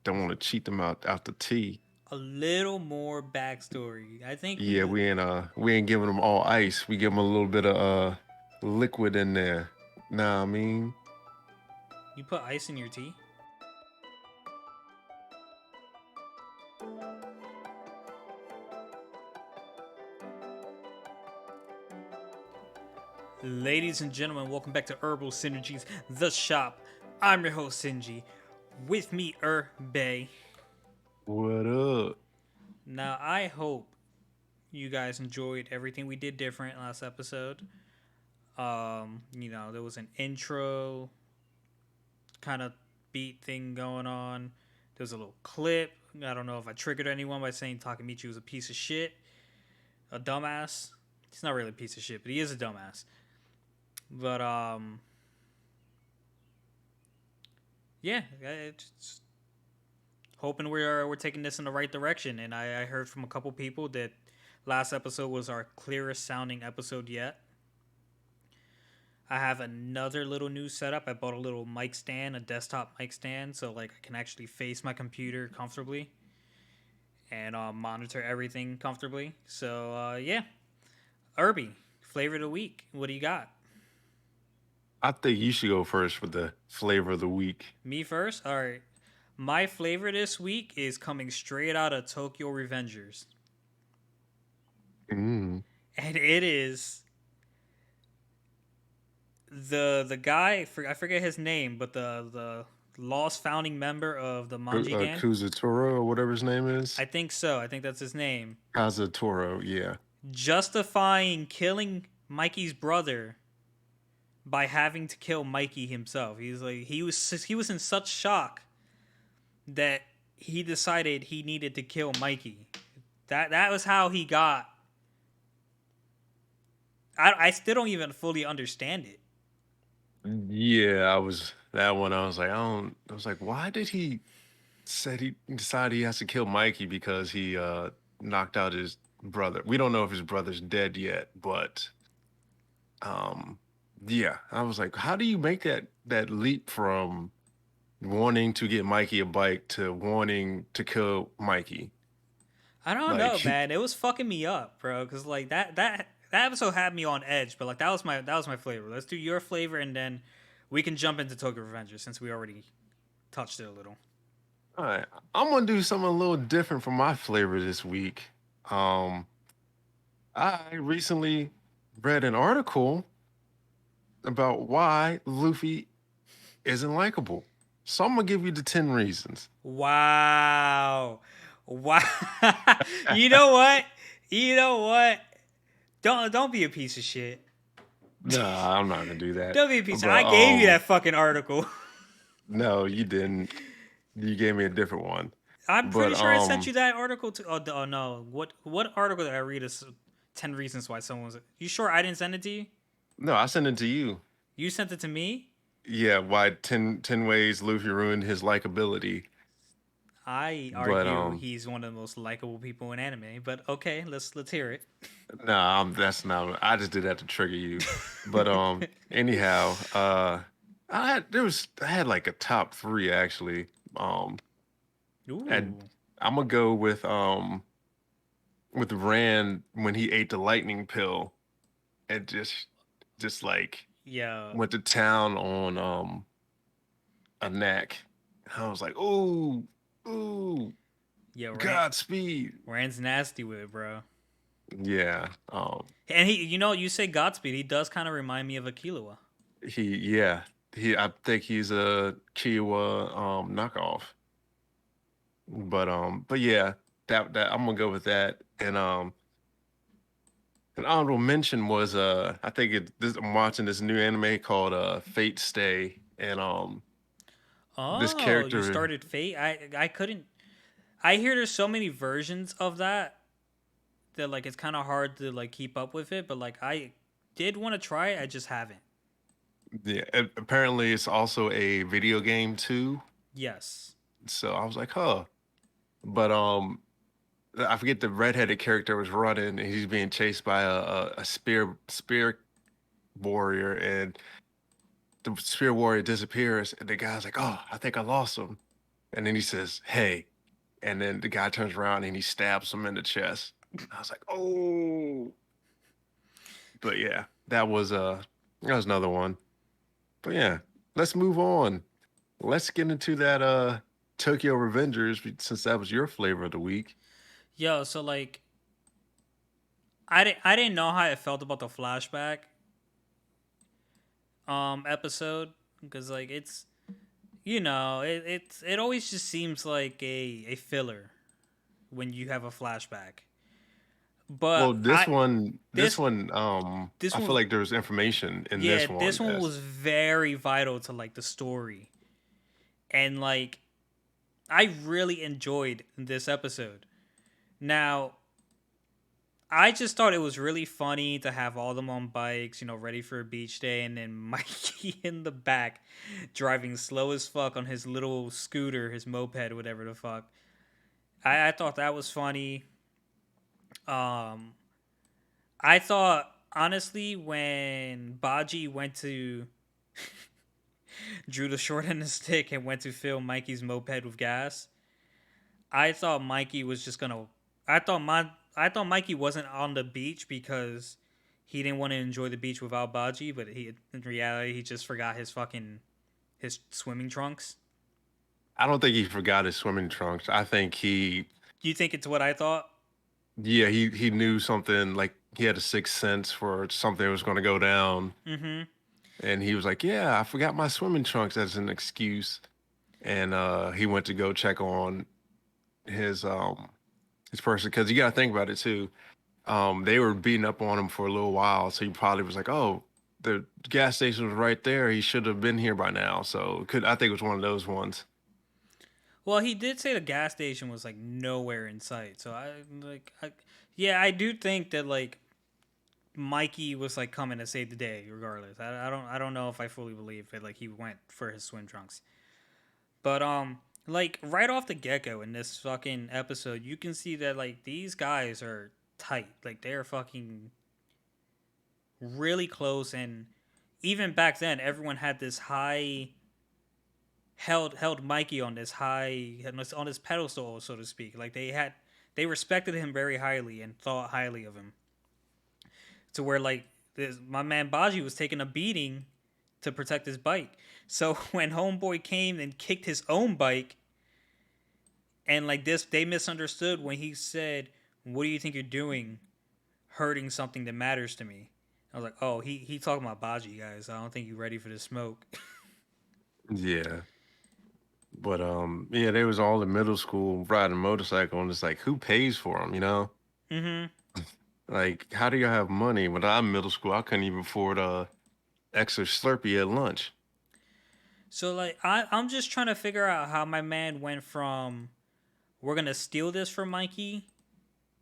don't want to cheat them out the tea. A little more backstory. I think Yeah, we ain't giving them all ice. We give them a little bit of liquid in there. Nah, I mean, you put ice in your tea. Ladies and gentlemen, welcome back to Herbal Synergies, the shop. I'm your host, Sinji. With me, Bay. what up? Now, I hope you guys enjoyed everything we did different last episode. There was an intro kind of beat thing going on. There was a little clip. I don't know if I triggered anyone by saying Takamichi was a piece of shit, a dumbass. He's not really a piece of shit, but he is a dumbass. But yeah, it's hoping we're taking this in the right direction. And I heard from a couple people that last episode was our clearest sounding episode yet. I have another little new setup. I bought a little mic stand, a desktop mic stand, so like I can actually face my computer comfortably and monitor everything comfortably. So yeah, Irby, flavor of the week. What do you got? I think you should go first for the flavor of the week. Me first. All right. My flavor this week is coming straight out of Tokyo Revengers, Mm. and it is the guy. I forget his name, but the lost founding member of the Manji gang. Kuzutoro or whatever his name is. I think so. I think that's his name. Kazutoro, yeah. Justifying killing Mikey's brother by having to kill Mikey himself. He was in such shock that he decided he needed to kill Mikey. That was how he got. I still don't even fully understand it. Yeah, I was that one. I was like, I don't. I was like, why did he said he decided he has to kill Mikey because he knocked out his brother. We don't know if his brother's dead yet, but um, yeah, I was like, how do you make that leap from wanting to get Mikey a bike to wanting to kill Mikey? I don't know, Like, man. It was fucking me up, bro. Cause like that episode had me on edge. But like that was my flavor. Let's do your flavor, and then we can jump into Tokyo Revengers since we already touched it a little. all right, I'm gonna do something a little different for my flavor this week. Um, I recently read an article about why Luffy isn't likable. So I'm gonna give you the 10 reasons. Wow, wow. You know what? You know what? Don't be a piece of shit. Nah, I'm not gonna do that. Don't be a piece of. I But gave you that fucking article. no, you didn't. You gave me a different one. I'm But pretty sure I sent you that article to. Oh no, what article did I read? Is 10 reasons why someone's. You sure I didn't send it to you? no, I sent it to you. You sent it to me. Yeah, why 10 ways Luffy ruined his likability. I But argue he's one of the most likable people in anime. But okay, let's hear it. nah, that's not. I just did that to trigger you. But anyhow, I had like a top three actually. And Ooh, I'm gonna go with Rand when he ate the lightning pill and just like yeah, went to town on a neck. I was like, ooh, ooh, yeah. Godspeed. Rand's nasty with it, bro. Yeah. And you say Godspeed. He does kind of remind me of a Killua. Yeah. I think he's a Kiowa knockoff. But yeah, that I'm gonna go with that. And an honorable mention was I think I'm watching this new anime called Fate Stay, and this Oh, you character. started Fate. I couldn't. I hear there's so many versions of that like it's kind of hard to like keep up with it. But like I did want to try it. I just haven't. Yeah, apparently it's also a video game too. Yes. So I was like, huh. But I forget the redheaded character was running and he's being chased by a spear warrior, and the spear warrior disappears and the guy's like, oh, I think I lost him. and then he says, "Hey," and then the guy turns around and he stabs him in the chest. I was like, "Oh!" But yeah, that was another one. But yeah, let's move on. Let's get into that Tokyo Revengers since that was your flavor of the week. Yo, so like I didn't know how I felt about the flashback episode because like it's it always just seems like a filler when you have a flashback. Well, But this this one, this I one feel was like there's information in yeah, this this one one that's was very vital to like the story. And like I really enjoyed this episode. Now, I just thought it was really funny to have all of them on bikes, ready for a beach day, and then Mikey in the back driving slow as fuck on his little scooter, his moped, whatever the fuck. I thought that was funny. Um, I thought honestly when Baji went to drew the short end of the stick and went to fill Mikey's moped with gas, I thought Mikey was just gonna. I thought Mikey wasn't on the beach because he didn't want to enjoy the beach without Baji, but he in reality he just forgot his swimming trunks. I don't think he forgot his swimming trunks. I think You think it's what I thought? yeah, he knew something like he had a sixth sense for something was going to go down, Mm-hmm. and he was like, "Yeah, I forgot my swimming trunks" as an excuse, and he went to go check on his um his person because you got to think about it too. They were beating up on him for a little while, so he probably was like, "Oh, the gas station was right there. He should have been here by now." So could I think it was one of those ones. Well, he did say the gas station was like nowhere in sight. So yeah, I do think that like Mikey was like coming to save the day regardless. I don't know if I fully believe that like he went for his swim trunks. But like right off the get go in this fucking episode, you can see that like these guys are tight. Like they're fucking really close, and even back then, everyone had this high held Mikey on this high on this pedestal, so to speak. Like they respected him very highly and thought highly of him. To where like my man Baji was taking a beating to protect his bike. So when Homeboy came and kicked his own bike, and like this, they misunderstood when he said, "What do you think you're doing, hurting something that matters to me?" I was like, "Oh, he talking about Baji, guys. I don't think you're ready for this smoke." Yeah. But yeah, they was all in middle school riding a motorcycle, and it's like, who pays for them? You know, Mm-hmm. like how do you have money? When I'm middle school, I couldn't even afford a extra Slurpee at lunch. So like I'm just trying to figure out how my man went from we're gonna steal this from Mikey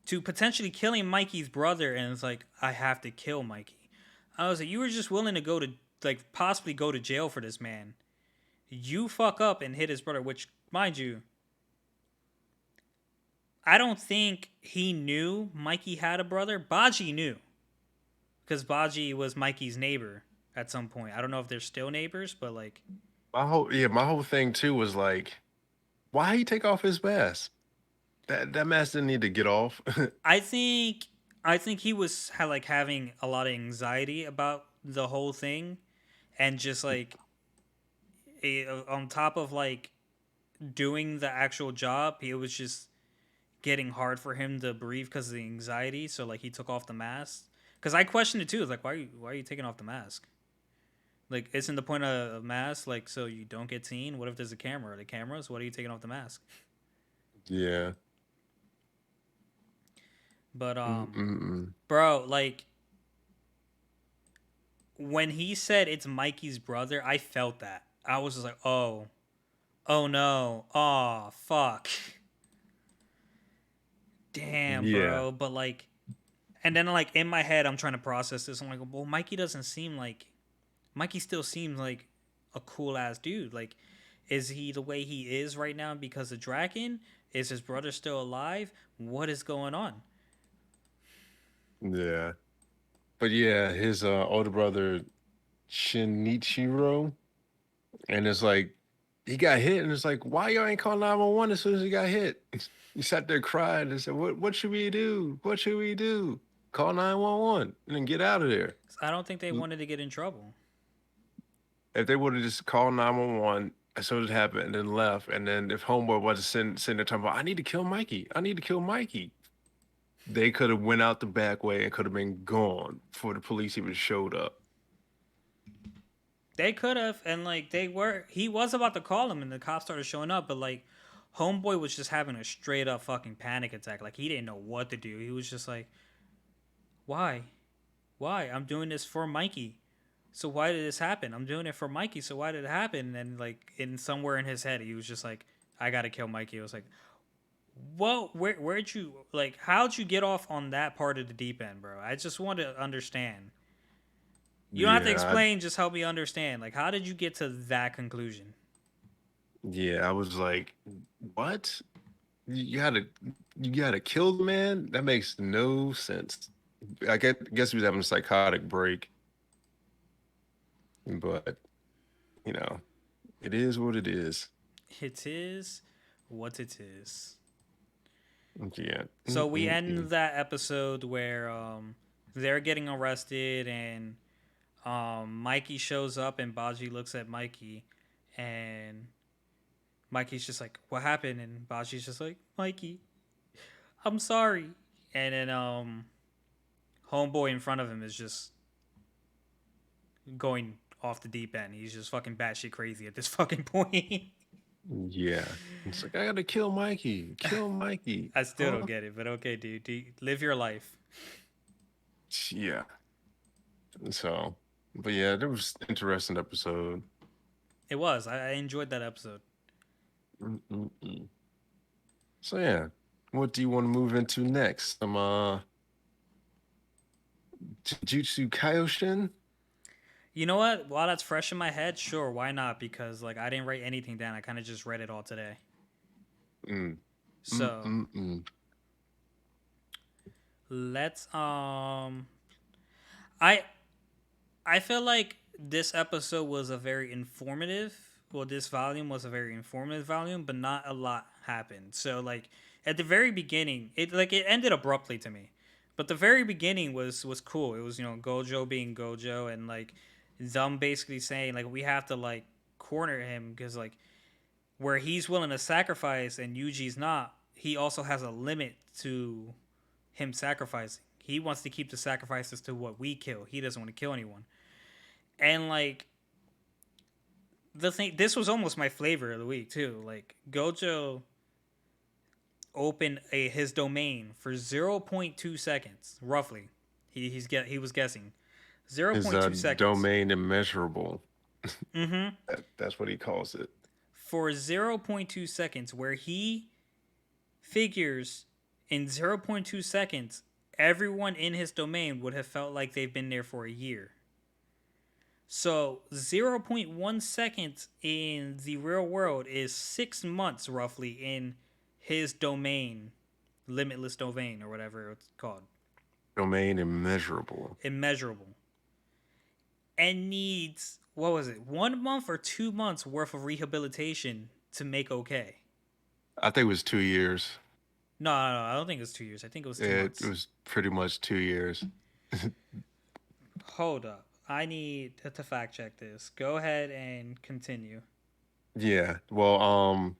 to potentially killing Mikey's brother, and it's like I have to kill Mikey. I was like, you were just willing to go to like possibly go to jail for this man. You fuck up and hit his brother, which mind you, I don't think he knew Mikey had a brother. Baji knew because Baji was Mikey's neighbor at some point. I don't know if they're still neighbors, but like My whole thing too was like, why he take off his mask? That mask didn't need to get off. I think I think he was like having a lot of anxiety about the whole thing, and just like on top of like doing the actual job, it was just getting hard for him to breathe because of the anxiety. So like he took off the mask. Because I questioned it too. It's like why are you taking off the mask? Like isn't the point of a mask like so you don't get seen? What if there's a camera? The cameras? What are you taking off the mask? Yeah. But Mm-mm. bro, like when he said it's Mikey's brother, I felt that. I was just like, oh no, oh fuck, damn, Yeah. bro. But like, and then like in my head, I'm trying to process this. I'm like, well, Mikey doesn't seem like Mikey still seems like a cool ass dude. Like, is he the way he is right now because of Draken? Is his brother still alive? What is going on? Yeah. But yeah, his older brother Shinichiro, and it's like he got hit, and it's like, why y'all ain't call 911 as soon as he got hit? He sat there crying and said, what should we do? What should we do? Call 911 and then get out of there. I don't think they wanted to get in trouble. If they would have just called 911 as soon as it happened and then left, and then if homeboy wasn't sitting there talking about, I need to kill Mikey. I need to kill Mikey. They could have went out the back way and could have been gone before the police even showed up. They could have, and like they were. He was about to call him, and the cops started showing up. But like, homeboy was just having a straight up fucking panic attack. Like he didn't know what to do. He was just like, "Why? Why? I'm doing this for Mikey. So why did this happen? I'm doing it for Mikey. So why did it happen?" And like in somewhere in his head, he was just like, "I gotta kill Mikey." It was like, "Well, where'd you like? How'd you get off on that part of the deep end, bro? I just want to understand." You don't have to Yeah, explain, just help me understand. Like, how did you get to that conclusion? yeah, I was like, what? You gotta you gotta kill the man? That makes no sense. I guess he was having a psychotic break, but you know, it is what it is. It is what it is. Yeah. So we end Mm-mm-mm. that episode where they're getting arrested and Mikey shows up and Baji looks at Mikey and Mikey's just like, "What happened?" And Baji's just like, "Mikey, I'm sorry." And then homeboy in front of him is just going off the deep end. He's just fucking batshit crazy at this fucking point. Yeah. It's like I gotta kill Mikey. Kill Mikey. I still don't Huh? get it, but okay, dude. Live your life. Yeah. So, but yeah, that was interesting episode. It was. I enjoyed that episode. Mm-mm-mm. So yeah, what do you want to move into next? Some Jujutsu Kaiyoshin? You know what? While that's fresh in my head, sure, why not? Because like I didn't write anything down. I kind of just read it all today. Mm. So Mm-mm-mm. let's I I feel like this episode was a very informative. Well, this volume was a very informative volume, but not a lot happened. So like at the very beginning, it ended abruptly to me. But the very beginning was cool. It was, Gojo being Gojo and like them basically saying like we have to like corner him because like where he's willing to sacrifice and Yuji's not, he also has a limit to him sacrificing. He wants to keep the sacrifices to what we kill. He doesn't want to kill anyone. And like the thing, this was almost my flavor of the week too. Like Gojo opened his domain for 0.2 seconds, roughly. He was guessing Is 0.2 seconds. domain immeasurable. Mm-hmm. That's what he calls it. For 0.2 seconds, where he figures in 0.2 seconds, everyone in his domain would have felt like they've been there for a year. So 0.1 seconds in the real world is 6 months roughly in his domain, limitless domain or whatever it's called, Domain immeasurable. immeasurable, and needs what was it, 1 month or 2 months worth of rehabilitation to make okay. I think it was 2 years. No, no, no, I don't think it was 2 years. I think it was two It months. was pretty much 2 years. Hold up. I need to fact check this. Go ahead and continue. Yeah. Well,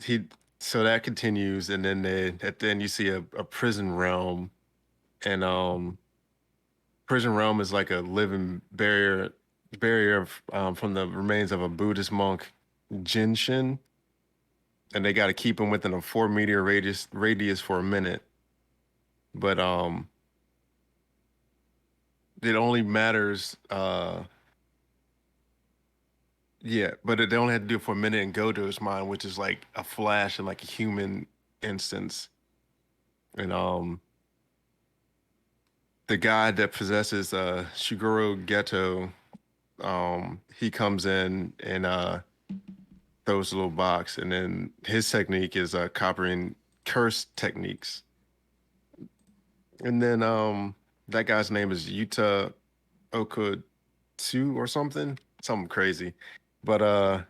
he so that continues, and then at the end you see a prison realm, and prison realm is like a living barrier from the remains of a Buddhist monk, Jinshin, and they got to keep him within a 4 meter radius for a minute. But it only matters. Yeah, but they only had to do it for a minute in Gojo's mind, which is like a flash in like a human instance. And the guy that possesses Shiguro Geto, he comes in and throws a little box, and then his technique is copying curse techniques. And then that guy's name is Yuta Okutsu or something crazy. But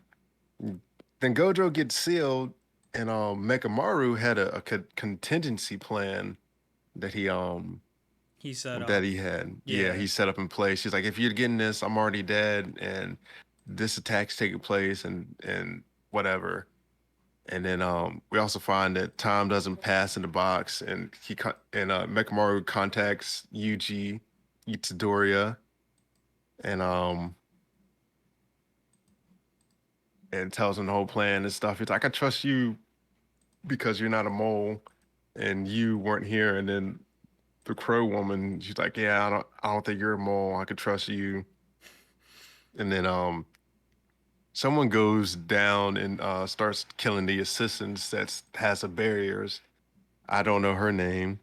Then Gojo gets sealed, and Mekamaru had a contingency plan that He set that up. he had. Yeah, Yeah. he set up in place. He's like, if you're getting this, I'm already dead, and this attack's taking place, and whatever. And then we also find that time doesn't pass in the box, and Mekamaru contacts Yuji Itadoriya, and and tells him the whole plan and stuff. He's like, I trust you because you're not a mole, and you weren't here. And then the crow woman, she's like, yeah, I don't think you're a mole. I could trust you. And then someone goes down and starts killing the assistants that has the barriers. I don't know her name.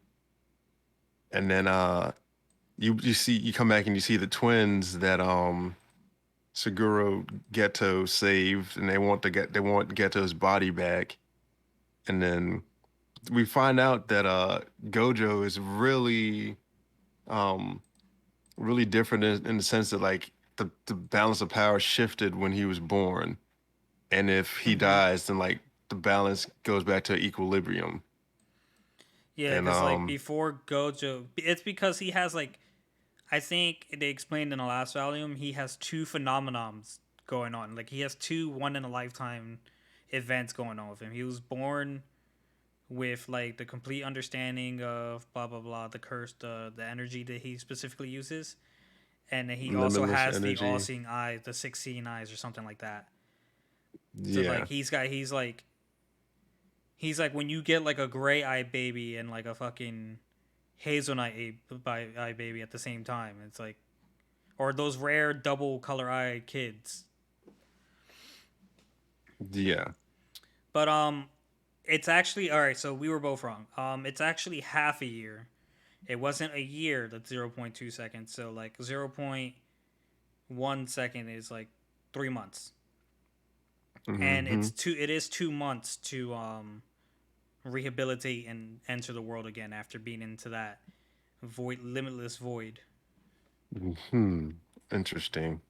And then you come back and you see the twins that Seguro Ghetto saved, and they want Ghetto's body back. And then we find out that Gojo is um really different in the sense that like the balance of power shifted when he was born, and if he Mm-hmm. dies, then like the balance goes back to equilibrium. Yeah, And because like before Gojo, it's because he has like I think they explained in the last volume he has two phenomenons going on. Like he has two one in a lifetime events going on with him. He was born with like the complete understanding of blah blah blah, the curse, the energy that he specifically uses, and then he also limitless has the all energy. seeing eyes, the 16 eyes or something like that. So like Yeah, he's like when you get like a gray eye baby and like a fucking hazelnut eye baby at the same time. It's like or those rare double color eye kids. yeah. But it's actually all right. So we were both wrong. It's actually half a year. It wasn't a year. That's 0.2 seconds. So like 0.1 second is like 3 months, and Hmm. It is 2 months to rehabilitate and enter the world again after being into that limitless void. Hmm. Interesting.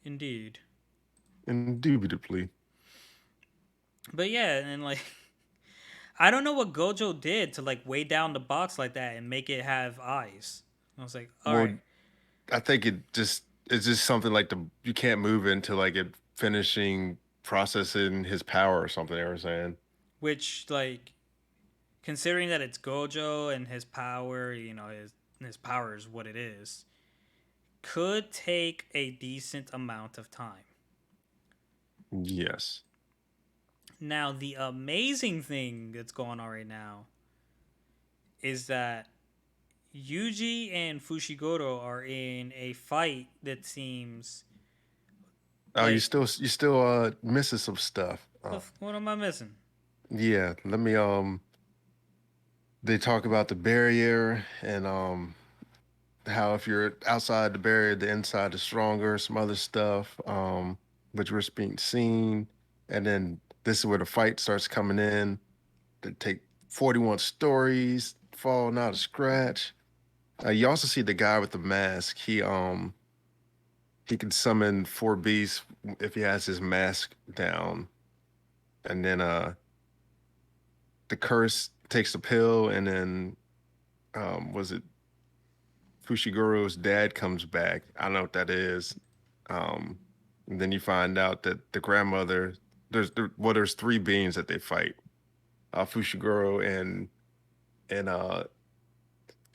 Indeed. Indubitably. But yeah, and like I don't know what Gojo did to like weigh down the box like that and make it have eyes. I was like, all Well, right, I think it's just something like the you can't move into like it finishing processing his power or something they were saying. which like considering that it's Gojo and his power, his power is what it is, could take a decent amount of time. Yes. Now, the amazing thing that's going on right now is that Yuji and Fushiguro are in a fight that seems Oh, like you still missing some stuff. what am I missing? Yeah, let me they talk about the barrier and how if you're outside the barrier, the inside is stronger, some other stuff, which was being seen. And then this is where the fight starts coming in. They take 41 stories, falling out of scratch. You also see the guy with the mask. He can summon four beasts if he has his mask down. And then the curse takes the pill, and then was it Fushiguro's dad comes back. I don't know what that is. Um, and then you find out that the grandmother, there's three beings that they fight. Fushiguro and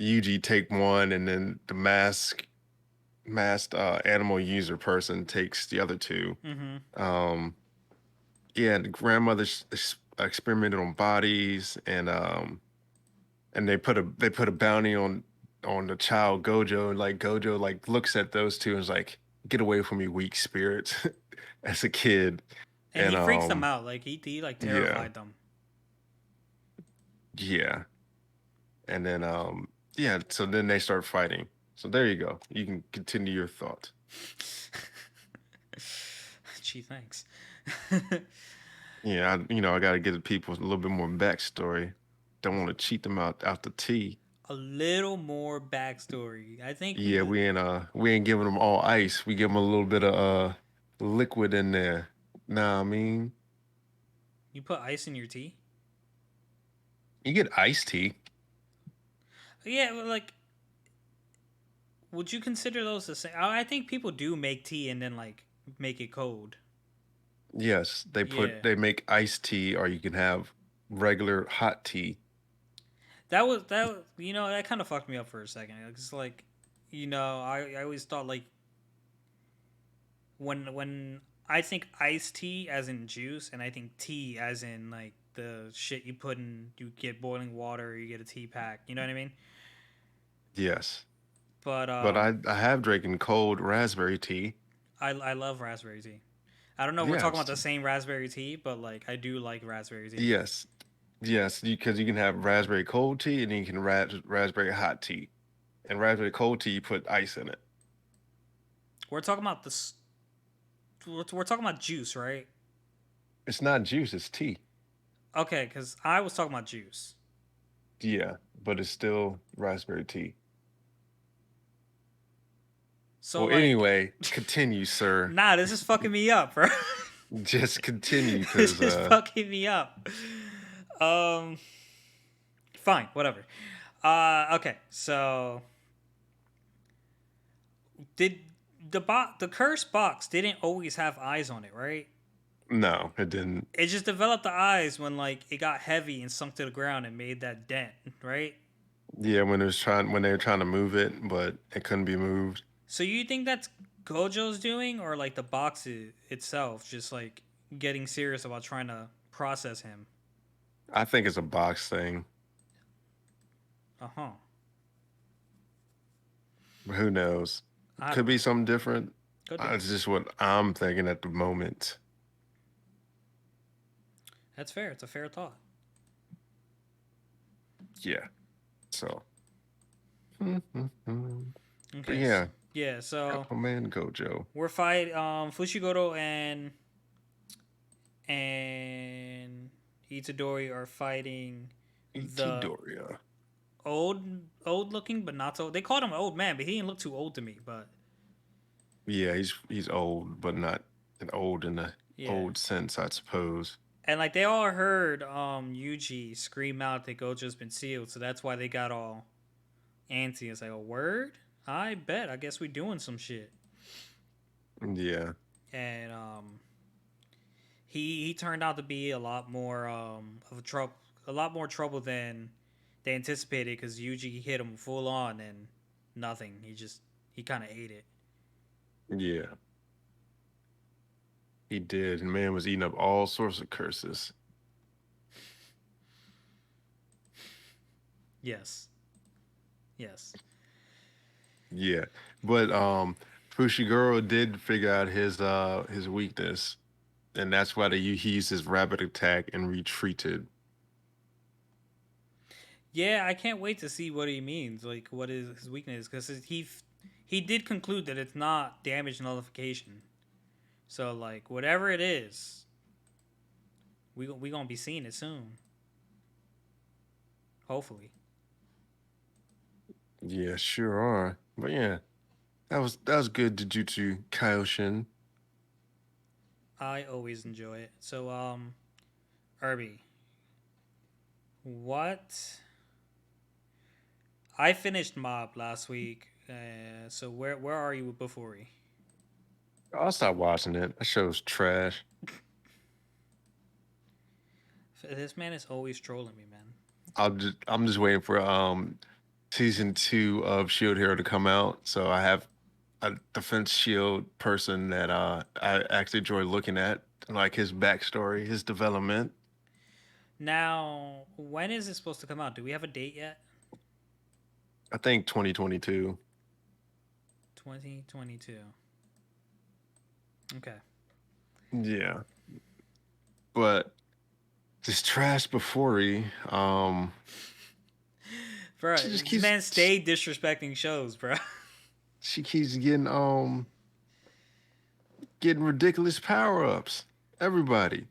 Yuji take one, and then the masked animal user person takes the other two. Mm-hmm. Um, yeah, the grandmother experimented on bodies, and they put a bounty on the child Gojo, and like Gojo like looks at those two and is like, "Get away from me, weak spirits," as a kid, And and he freaks them out. Like he like yeah, terrified them. yeah, and then yeah, so then they start fighting. So there you go. You can continue your thought. Gee, thanks. Yeah, I got to give the people a little bit more backstory. Don't want to cheat them out the tea. A little more backstory. I think Yeah, we ain't giving them all ice. We give them a little bit of liquid in there. Nah, I mean, You put ice in your tea? you get iced tea. Yeah, but like, would you consider those the same? I think people do make tea and then like make it cold. Yes, Yeah, they make iced tea, or you can have regular hot tea. that kind of fucked me up for a second. It's like, I always thought like when I think iced tea as in juice, and I think tea as in like the shit you put in. You get boiling water, you get a tea pack. You know what I mean? Yes, But but I have drinking cold raspberry tea. I love raspberry tea. I don't know if we're talking about Yes, the same raspberry tea, but like I do like raspberry tea. yes, yes. Because you can have raspberry cold tea, and then you can raspberry hot tea. And raspberry cold tea, you put ice in it. We're talking about this. We're talking about juice, right? It's not juice; it's tea. Okay, because I was talking about juice. Yeah, but it's still raspberry tea. So Well, like, anyway, continue, sir. nah, this is fucking me up, bro. Just continue, This cause is fucking me up. Um, Fine, whatever. Okay, so did the curse box didn't always have eyes on it, right? no, it didn't. It just developed the eyes when like it got heavy and sunk to the ground and made that dent, right? Yeah, when they were trying to move it, but it couldn't be moved. So you think that's Gojo's doing, or like the box itself, just like getting serious about trying to process him? I think it's a box thing, Uh huh. but who knows? I Could don't be know. something different. Could be. It's just what I'm thinking at the moment. That's fair. It's a fair thought. Yeah. So, but Okay. yeah, Yeah. So my man Gojo, we're fight. Fushiguro and Itadori are fighting the Itidoria. old old looking but not so. They called him an old man, but he didn't look too old to me. But Yeah, he's old, but not an old in the yeah. old sense, I suppose. And like they all heard Yuji scream out that Gojo's been sealed, so that's why they got all antsy. It's like a word? I bet. I guess we doing some shit. Yeah, And he turned out to be a lot more of a lot more trouble than they anticipated because Yuji hit him full on and nothing. He kind of ate it. yeah, he did. And man was eating up all sorts of curses. Yes, yes, Yeah, but Fushiguro did figure out his weakness, and that's why he used his rapid attack and retreated. yeah. I can't wait to see what he means. Like what is his weakness? Because he did conclude that it's not damage nullification. So like whatever it is, we gonna be seeing it soon. Hopefully. Yeah, sure are. But yeah, that was good, Jujutsu Kaioken. I always enjoy it. So Irby, what? I finished Mob last week. So where are you with Bufori? I'll stop watching it. That show's trash. This man is always trolling me, man. I'm just waiting for season 2 of Shield Hero to come out. So I have a defense shield person that I actually enjoy looking at, like his backstory, his development. Now, when is it supposed to come out? Do we have a date yet? I think 2022. 2022. Okay. Yeah, but this trash Before Bro, she just this keeps man stayed disrespecting shows, bro. she keeps getting ridiculous power ups. Everybody,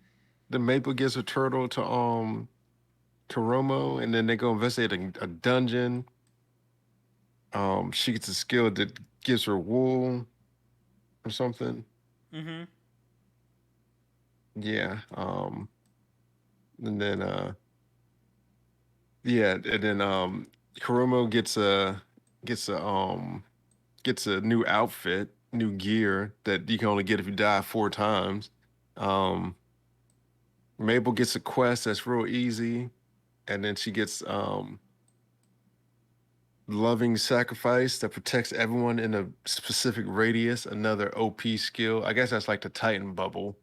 the Maple gives a turtle to Romo, and then they go investigate a dungeon. She gets a skill that gives her wool or something. Mm-hmm. Yeah. And then yeah, and then Kuromo gets a new outfit, new gear that you can only get if you die 4 times. Um, Mabel gets a quest that's real easy, and then she gets loving sacrifice that protects everyone in a specific radius, another OP skill. I guess that's like the Titan bubble,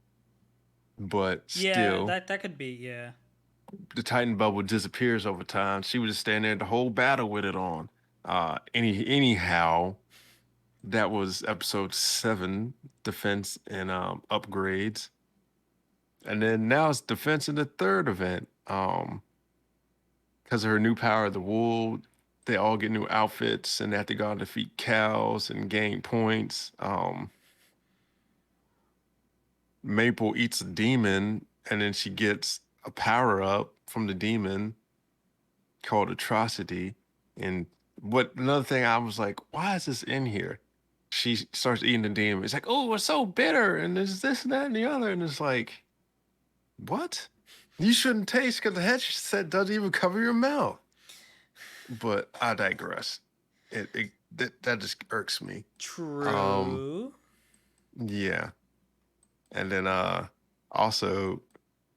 but Yeah, still, that could be. Yeah. the Titan bubble disappears over time. She would just stand there the whole battle with it on. Anyhow, that was episode 7, defense and upgrades. And then now it's defense in the third event. Because of her new power, the wool, they all get new outfits and they have to go out and defeat cows and gain points. Maple eats a demon and then she gets a power up from the demon called Atrocity. And what another thing I was like, why is this in here? She starts eating the demon. It's like, oh, it's so bitter, and there's this and that and the other, and it's like, what? You shouldn't taste because the headset doesn't even cover your mouth. But I digress. That just irks me. Um, True. yeah, and then also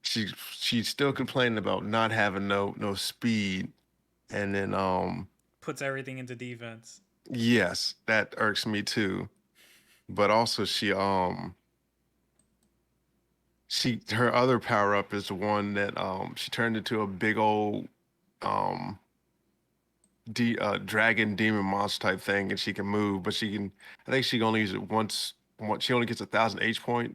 she's still complaining about not having no speed, and then Puts everything into defense. yes, that irks me too. But also she her other power up is the one that she turned into a big old um dragon demon monster type thing, and she can move, but she can. I think she can only use it once. She only gets 1,000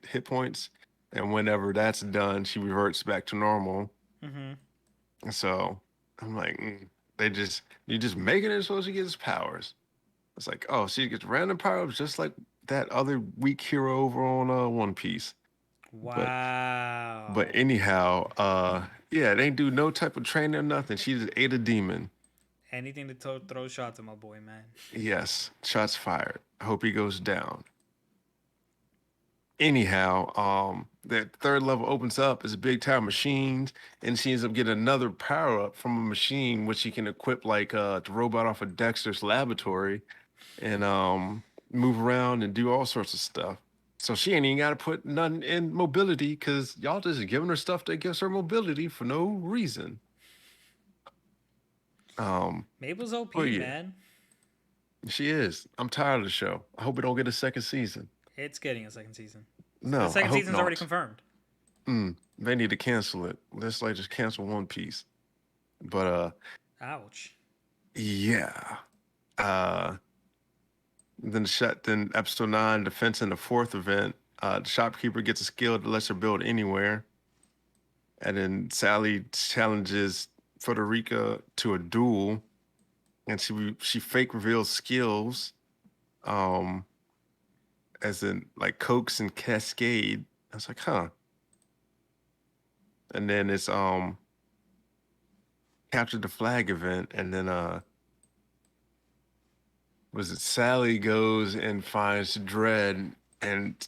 hit points, and whenever that's done, she reverts back to normal. Mm-hmm. So I'm like, they just you just making it so she gets powers. It's like, oh, she gets random power ups just like that other weak hero over on One Piece. But Wow. anyhow, yeah, they ain't do no type of training or nothing. She just ate a demon. Anything to throw shots at my boy, man. Yes, shots fired. I hope he goes down. Anyhow, that third level opens up as a big tower of machines, and she ends up getting another power up from a machine which she can equip like the robot off of Dexter's laboratory and move around and do all sorts of stuff. So she ain't even got to put nothing in mobility because y'all just giving her stuff that gives her mobility for no reason. Um, Mabel's oh OP, yeah, man. she is. I'm tired of the show. I hope we don't get a second season. It's getting a second season. The No, I second hope season's already not. confirmed. They need to cancel it. Let's like just cancel One Piece. But Ouch. yeah. Uh then episode 9, defense in the fourth event. The shopkeeper gets a skill that lets her build anywhere. And then Sally challenges Frederica to a duel, and she fake reveals skills, um, as in like coax and cascade. I was like, huh. And then it's capture the flag event, and then was it Sally goes and finds Dread, and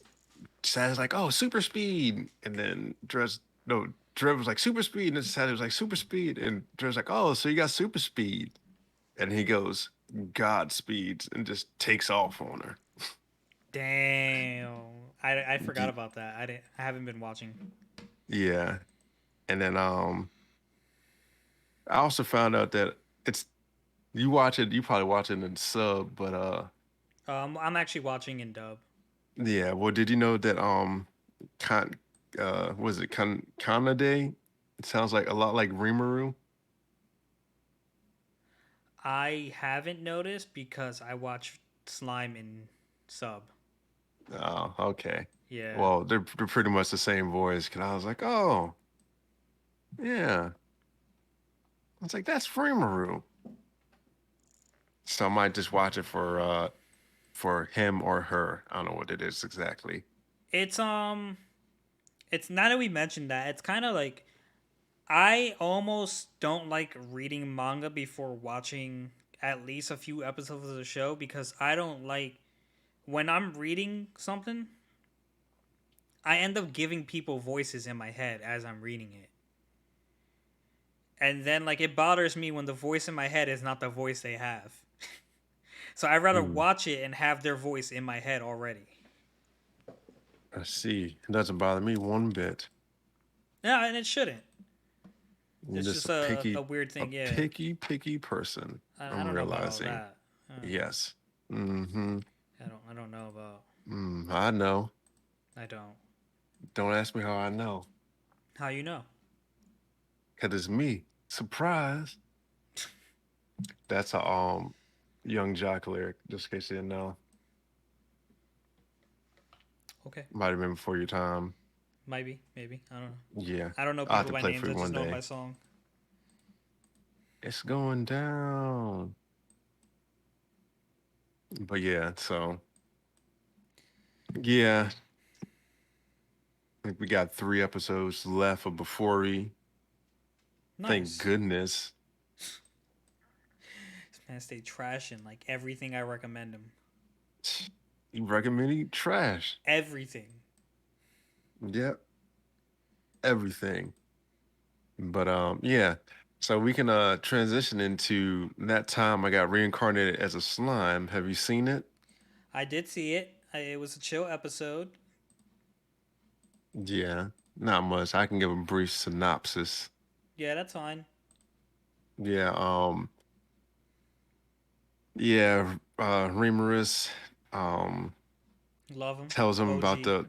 Sally's like, oh, super speed, and then Dread was like super speed, and then Sally was like super speed, and Dread's like, oh, so you got super speed, and he goes Godspeed and just takes off on her. Damn. I forgot Ye- about that. I haven't been watching. Yeah, and then I also found out that it's you watch it, you probably watch it in sub, but I'm actually watching in dub. yeah. Well, did you know that Con was it Kanade? It sounds like a lot like Rimuru. I haven't noticed because I watch Slime in sub. Oh, okay. Yeah. Well, they're pretty much the same voice. Cause I was like, oh, yeah. I was like, that's Rimuru. So I might just watch it for him or her. I don't know what it is exactly. It's it's now that we mentioned that, it's kind of like I almost don't like reading manga before watching at least a few episodes of the show because I don't like when I'm reading something, I end up giving people voices in my head as I'm reading it. And then like it bothers me when the voice in my head is not the voice they have. So I'd rather Mm, watch it and have their voice in my head already. I see. It doesn't bother me one bit. Yeah, and it shouldn't. You're It's just just a weird a thing. Yeah, picky person. I I'm don't know about all realizing. that. Yes. Mm-hmm. I don't know about. I know. I don't. Don't ask me how I know. How you know? Cause it's me. Surprise. That's a Young Jock lyric, just in case you didn't know. Okay, Might have been before your time. might be, maybe. I don't know. Yeah. I don't know I'll have people to by play names. for I you just one know my day. song. It's going down. But yeah, so yeah, I think we got 3 episodes left of Before We. Thank Nice. goodness. This man stay trashing like everything I recommend him. You recommending trash. Everything. Yep, everything. But yeah. So we can transition into that time I got reincarnated as a slime. Have you seen it? I did see it. It was a chill episode. Yeah, not much. I can give a brief synopsis. Yeah, that's fine. Yeah, yeah, Remoris Love him. tells him about OG.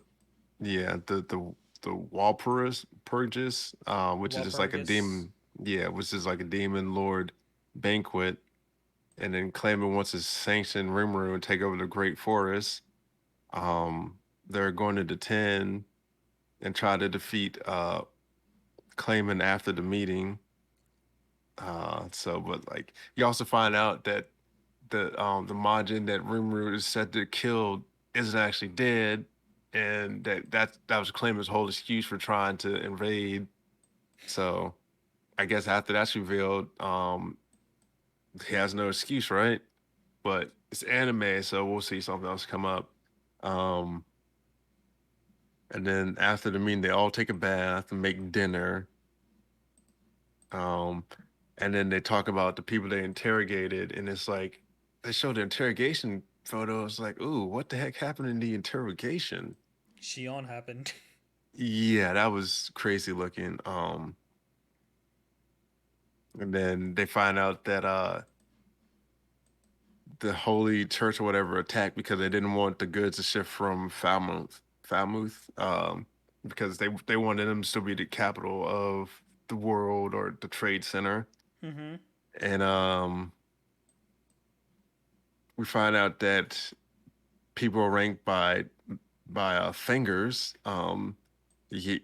the Walpurgis Purgis, which is just like a Walpurgis. demon, yeah, which is like a demon lord banquet, and then Clayman wants to sanction Rimuru and take over the Great Forest. Um, they're going to Ten and try to defeat Clayman after the meeting. But like you also find out that the Majin that Rimuru is said to kill isn't actually dead, and that was Clayman's whole excuse for trying to invade. So I guess after that's revealed, he has no excuse, right? But it's anime, so we'll see something else come up. Um, and then after the meeting, they all take a bath and make dinner. Um, and then they talk about the people they interrogated, and it's like they show the interrogation photos. Like, ooh, what the heck happened in the interrogation? Shion happened. Yeah, that was crazy looking. And then they find out that the Holy Church or whatever attacked because they didn't want the goods to shift from Falmouth, because they wanted them to be the capital of the world or the trade center. Mm-hmm. And we find out that people are ranked by fingers. He,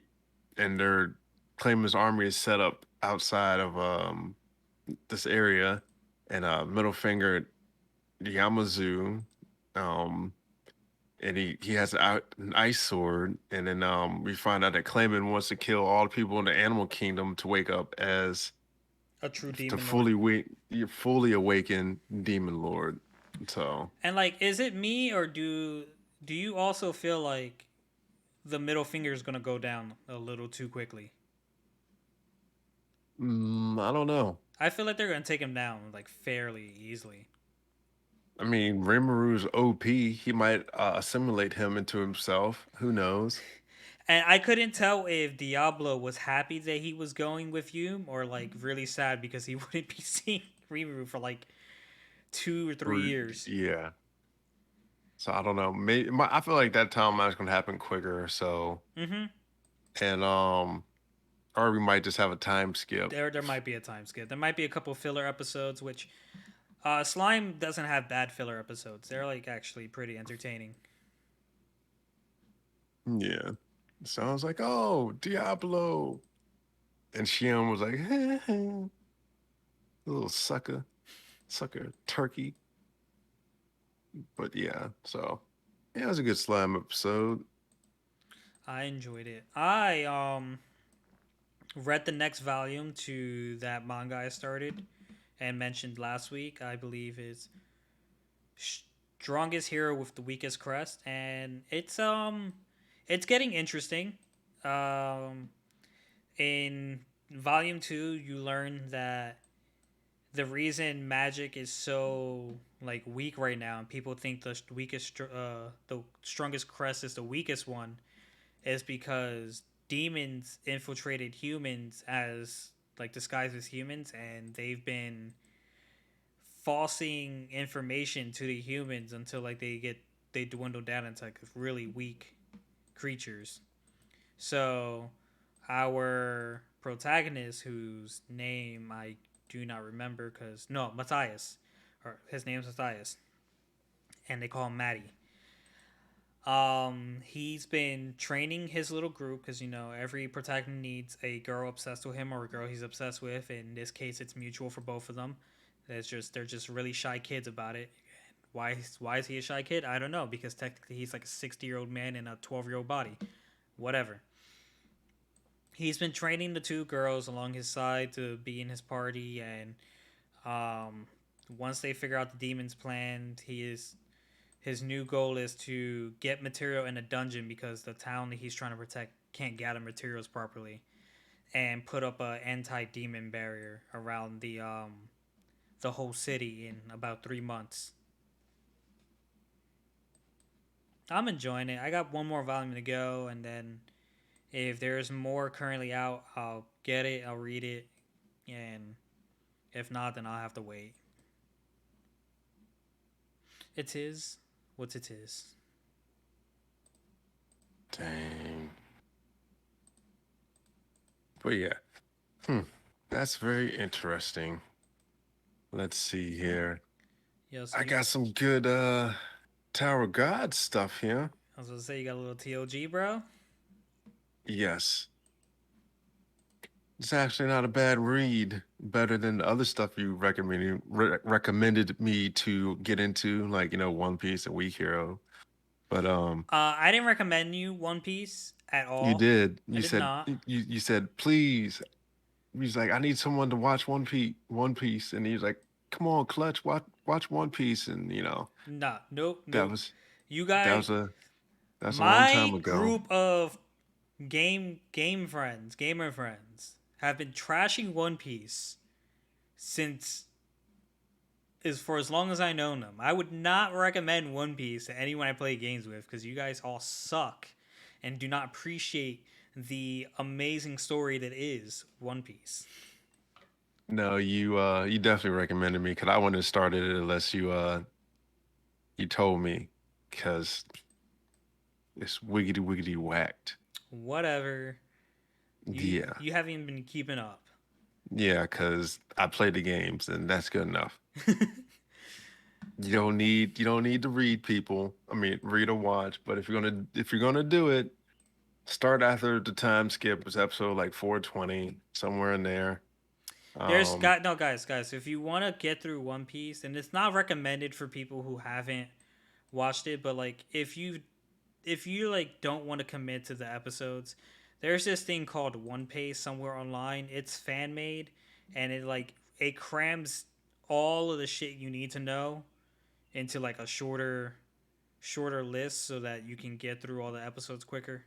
and their claimant's army is set up outside of this area, and middle finger Yamazu, um, and he has an ice sword, and then we find out that Clayman wants to kill all the people in the animal kingdom to wake up as A true to demon lord. fully awaken demon lord. So And like, is it me or do you also feel like the middle finger is gonna go down a little too quickly? I don't know. I feel like they're gonna take him down like fairly easily. I mean, Rimuru OP. He might assimilate him into himself. Who knows? And I couldn't tell if Diablo was happy that he was going with Yume or like really sad because he wouldn't be seeing Rimuru for like 2 or 3 years. Yeah. So I don't know. Maybe I feel like that timeline's gonna happen quicker. So Mm-hmm. and or we might just have a time skip. There might be a time skip. There might be a couple filler episodes, which Slime doesn't have bad filler episodes. They're like actually pretty entertaining. Yeah. So I was like, oh, Diablo. And Shion was like, little sucker turkey. But yeah, so yeah, it was a good slime episode. I enjoyed it. I read the next volume to that manga I started and mentioned last week. I believe is strongest hero with the weakest crest, and It's getting interesting. Um, in volume 2, you learn that the reason magic is so like weak right now, and people think the strongest crest is the weakest one, is because demons infiltrated humans as like disguised as humans, and they've been falsing information to the humans until like they dwindle down into like really weak creatures. So our protagonist, whose name I do not remember, because no, Matthias, or his name's Matthias, and they call him Maddie. He's been training his little group because every protagonist needs a girl obsessed with him or a girl he's obsessed with. In this case, it's mutual for both of them. They're just really shy kids about it. Why is he a shy kid? I don't know, because technically he's like a 60-year-old man in a 12-year-old body. Whatever. He's been training the two girls along his side to be in his party, and um, once they figure out the demon's plan, his new goal is to get material in a dungeon because the town that he's trying to protect can't gather materials properly, and put up a anti-demon barrier around the whole city in about 3 months. I'm enjoying it. I got one more volume to go, and then if there's more currently out, I'll get it. I'll read it, and if not, then I'll have to wait. It is what it is. Dang. But yeah, hmm, that's very interesting. Let's see here. Yeah, so I you, got some good Tower of God stuff here. I was gonna say you got a little TOG, bro. Yes, it's actually not a bad read. Better than the other stuff you recommended me to get into, like One Piece and Weak Hero. But I didn't recommend you One Piece at you all. did. I You did said not. you said please. He's like, I need someone to watch One Piece, and he's like, come on, Clutch, watch One Piece, and Nah, nope, that nope. was You that guys, was a that's a long time my ago. group of gamer friends, have been trashing One Piece since is for as long as I know them. I would not recommend One Piece to anyone I play games with because you guys all suck and do not appreciate the amazing story that is One Piece. No, you definitely recommended me because I wouldn't have started it unless you told me because it's wiggity wiggity whacked. Whatever. You Yeah, you haven't even been keeping up. yeah, because I play the games and that's good enough. You don't need to read people. I mean, read or watch. But if you're gonna do it, start after the time skip was episode like 420 somewhere in there. There's Um, got no guys. If you want to get through One Piece, and it's not recommended for people who haven't watched it, but like if you like don't want to commit to the episodes, there's this thing called One Piece somewhere online. It's fan made, and it crams all of the shit you need to know into like a shorter list so that you can get through all the episodes quicker.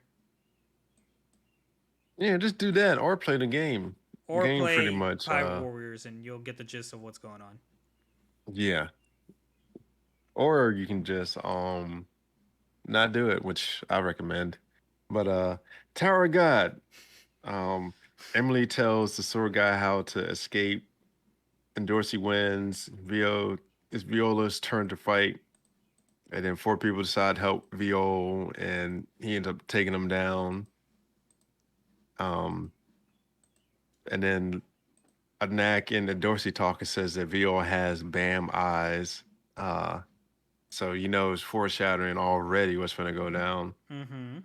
yeah, just do that or play the game. Or Game pretty play much. Pirate Warriors, and you'll get the gist of what's going on. Yeah. Or you can just not do it, which I recommend. But Tower of God. Um, Emily tells the sword guy how to escape, and Dorsey wins. It's Viola's turn to fight, and then four people decide to help Viola, and he ends up taking them down. Um, and then a knack in the Dorsey talk, it says that Viola has Bam eyes. Uh, so it's foreshadowing already what's going to go down. Mm-hmm.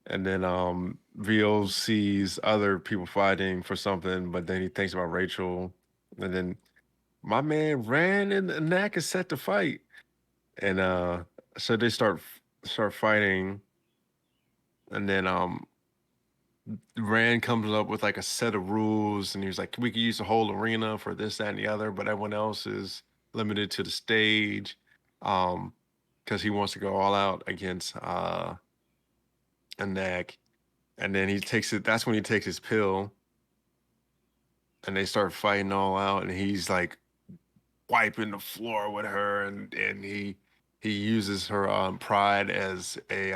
And then Vio sees other people fighting for something, but then he thinks about Rachel. And then my man ran and the knack is set to fight. And so they start fighting. And then Rand comes up with like a set of rules, and he was like, we could use the whole arena for this, that, and the other, but everyone else is limited to the stage. Because he wants to go all out against a neck, and then he takes it. That's when he takes his pill, and they start fighting all out, and he's like wiping the floor with her, and he uses her pride as a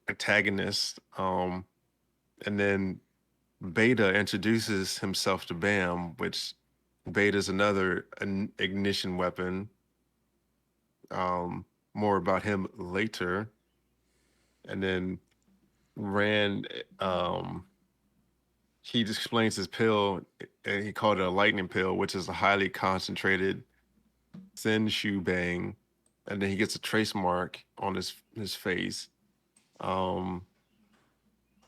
antagonist. And then Beta introduces himself to Bam, which Beta is another ignition weapon. Um, More about him later. And then Rand, he explains his pill, and he called it a lightning pill, which is a highly concentrated thin shoe bang. And then he gets a trace mark on his face. Um,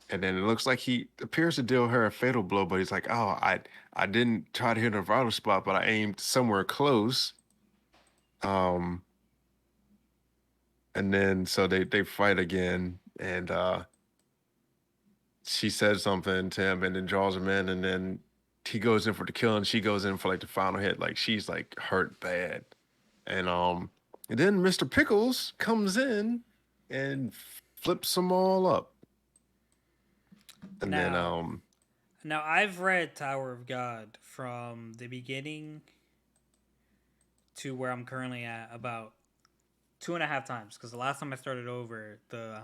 and then it looks like he appears to deal her a fatal blow, but he's like, "Oh, I didn't try to hit a vital spot, but I aimed somewhere close." Um, and then so they fight again, and she says something to him, and then draws him in, and then he goes in for the kill, and she goes in for like the final hit, like she's like hurt bad, and and then Mr. Pickles comes in and flips them all up, and then Now, now I've read Tower of God from the beginning to where I'm currently at about 2.5 times because the last time I started over, the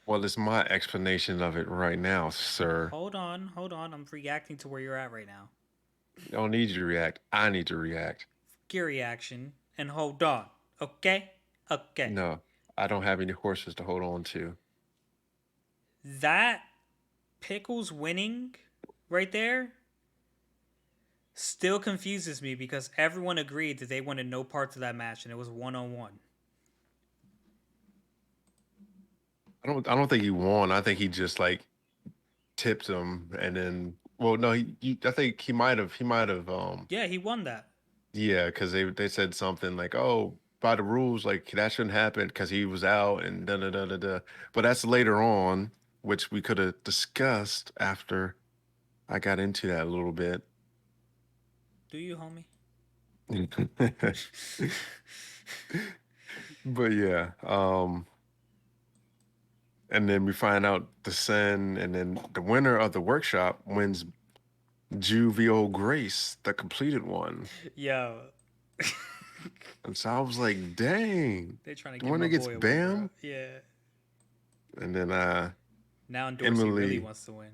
well, it's my explanation of it right now, sir. hold on, I'm reacting to where you're at right now. I don't need you to react. I need to react. Gear reaction and hold on, okay, okay. No, I don't have any horses to hold on to. That Pickles winning right there still confuses me because everyone agreed that they wanted no parts of that match and it was 1-on-1. I don't think he won. I think he just like tipped him, and then well, no, I think he might have Yeah, he won that. yeah, because they said something like, oh, by the rules, like that shouldn't happen because he was out and da da da da da. But that's later on, which we could have discussed after I got into that a little bit. Do you, homie? But yeah, and then we find out the sin, and then the winner of the workshop wins Juvio Grace, the completed one. Yo. And so I was like, dang, They trying to the give one my that gets boy away, bro. Bam? Yeah. And then Now Dorsey really Emily, wants to win.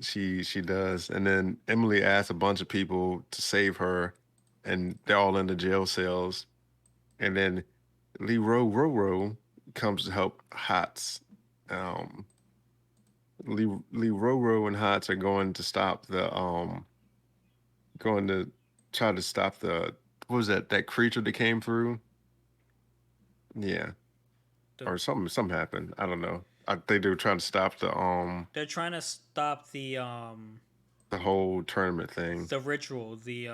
she does. And then Emily asks a bunch of people to save her, and they're all in the jail cells. And then Lee Roro comes to help Hots. Um, Lee Roro and Hots are going to try to stop the what was that creature that came through? Yeah. The, Or something happened. I don't know. I think they were trying to stop they're trying to stop the whole tournament thing. the ritual, the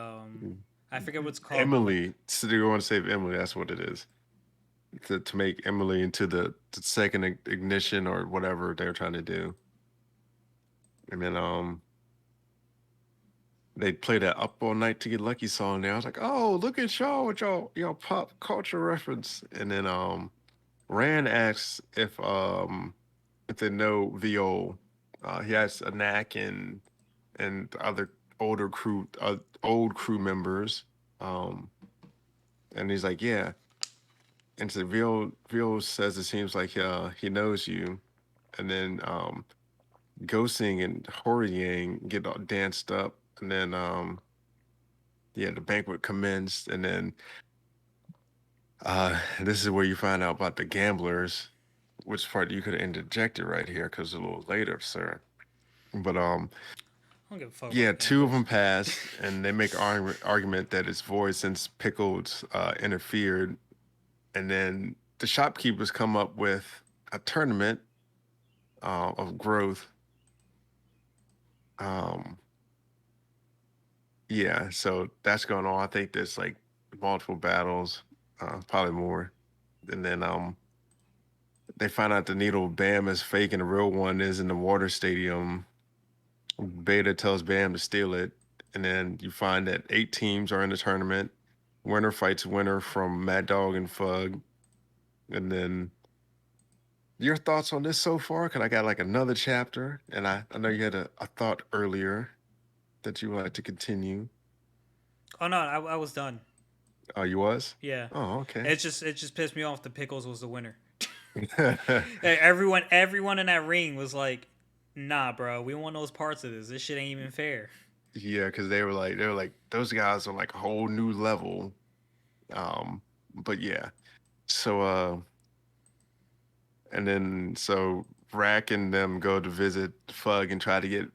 I forget what it's called, but like Emily, so they want to save Emily. That's what it is. To make Emily into the second ignition or whatever they're trying to do. And then they played that Up All Night to Get Lucky song there. I was like, oh, look at y'all with y'all pop culture reference. And then Rand asks if they know Viol. He has a knack and other old crew members. Um, and he's like, yeah. And so Viol says it seems like he knows you. And then Gosing and Horiang get all danced up. And then yeah, the banquet commenced. And then this is where you find out about the gamblers, which part you could have interjected right here because a little later, sir. But I don't give a fuck about yeah, the two of them gamblers. pass, and they make argument that it's void since Pickles interfered, and then the shopkeepers come up with a tournament of growth. Um, yeah, so that's going on. I think there's like multiple battles, probably more, and then they find out the needle Bam is fake and the real one is in the water stadium. Beta tells Bam to steal it, and then you find that 8 teams are in the tournament. Winner fights winner from Mad Dog and Fug, and then Your thoughts on this so far? Cause I got like another chapter, and I know you had a thought earlier that you would like to continue. Oh no, I was done. Oh, you was? Yeah, Oh, okay. it just pissed me off. The pickles was the winner. Everyone in that ring was like, "Nah, bro, we want those parts of this. This shit ain't even fair." Yeah, because they were like those guys are like a whole new level. Um, but yeah. So and then so Rack and them go to visit Fug and try to get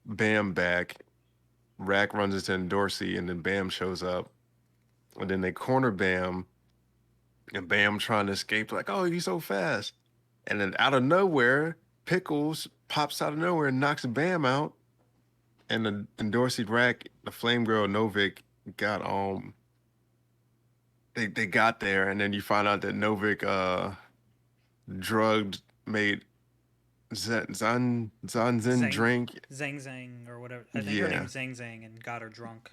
Bam back. Rack runs into Dorsey and then Bam shows up. And then they corner Bam and Bam trying to escape, like, oh, he's so fast. And then out of nowhere, Pickles pops out of nowhere and knocks Bam out. And Dorsey Rack, the Flame Girl Novik got they got there, and then you find out that Novik drugged made Zanzin Zang, drink. Zang Zang or whatever. I think her Yeah. name's Zang Zang and got her drunk.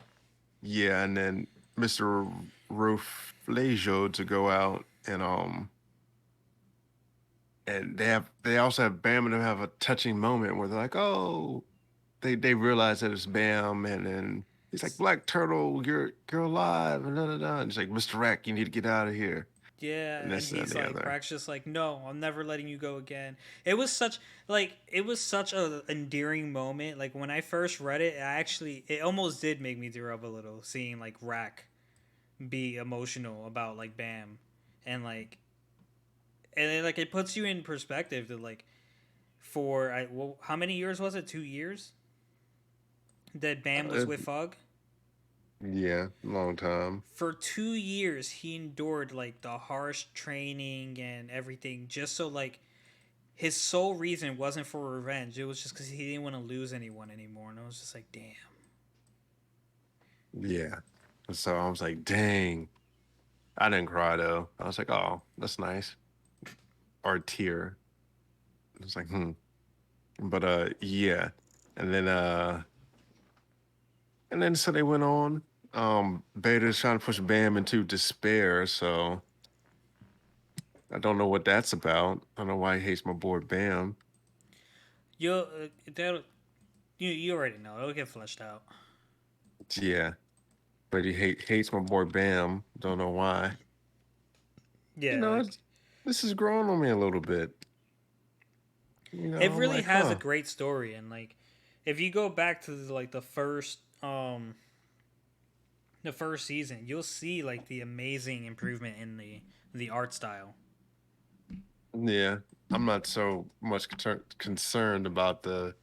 Yeah, and then Mr. Roflejo to go out and they also have Bam and them have a touching moment where they're like, oh, they realize that it's Bam, and then he's like, Black Turtle, you're alive, and da da da. And it's like, Mr. Rack, you need to get out of here. Yeah, And and this and he's the like, other. Rack's just like, no, I'm never letting you go again. It was such a endearing moment. Like when I first read it, it almost did make me tear up a little, seeing like Rack be emotional about like Bam, and like, and it puts you in perspective that like how many years was it? 2 years that Bam was Uh, with Fug. yeah, long time. For 2 years, he endured like the harsh training and everything just so like his sole reason wasn't for revenge. It was just because he didn't want to lose anyone anymore. And I was just like, damn. Yeah. So I was like, dang. I didn't cry though. I was like, oh, that's nice. Or tear. I was like, hmm. But yeah. And then so they went on. Beta's trying to push Bam into despair, so I don't know what that's about. I don't know why he hates my boy Bam. That you already know. It'll get fleshed out. Yeah. But he hates my boy Bam. Don't know why. You Yeah, know, like, this is growing on me a little bit. it I'm really like, has a huh. great story. And like, if you go back to like the first season, you'll see like the amazing improvement in the art style. Yeah. I'm not so much concerned about the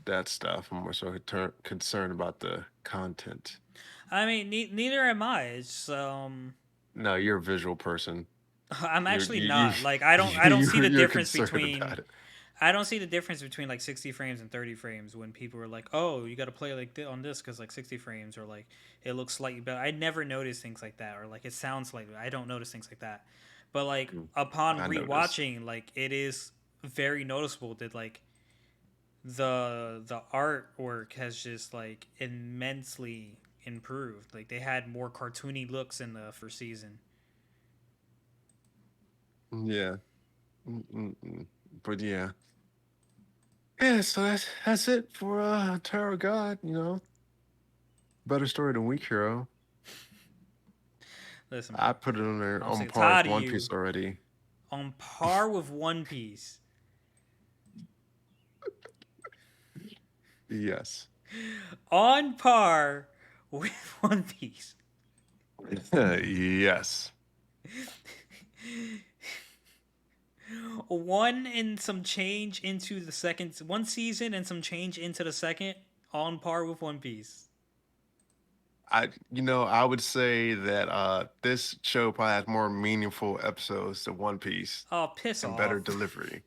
that stuff. I'm more so concerned about the content. I mean, neither am I. No, you're a visual person. I'm You're actually you not. Like I don't see the you're difference concerned between about it. I don't see the difference between like 60 frames and 30 frames when people are like, "Oh, you got to play like on this cuz like 60 frames or like it looks slightly better." I never notice things like that or like it sounds like I don't notice things like that. But like Mm, upon I noticed. rewatching, like it is very noticeable that like the artwork has just like immensely improved. Like they had more cartoony looks in the first season. Yeah. Mm-mm-mm. But yeah. Yeah, so that's it for Tower of God, Better story than Weak Hero. Listen, bro. I put it on there I'm on sick par with tired of One you Piece already. on par with One Piece. Yes. On par with One Piece. Yes. One and some change into the second, one season and some change into the second, on par with One Piece. I would say that this show probably has more meaningful episodes than One Piece Oh, piss and better off. delivery.